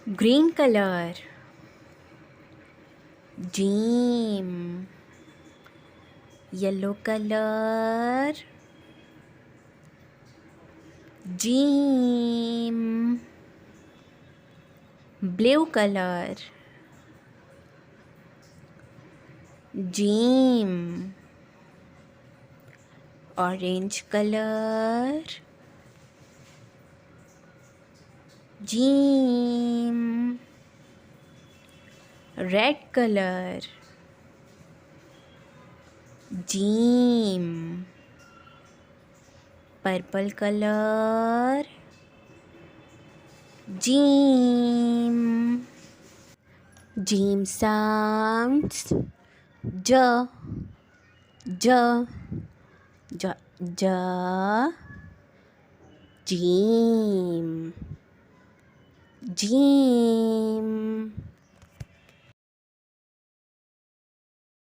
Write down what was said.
green color. Dream, yellow color. Dream, blue color. Dream, orange color. Dream, red color. Dream, purple color. Dream. Dream sounds j, j, j, j. Dream, dream.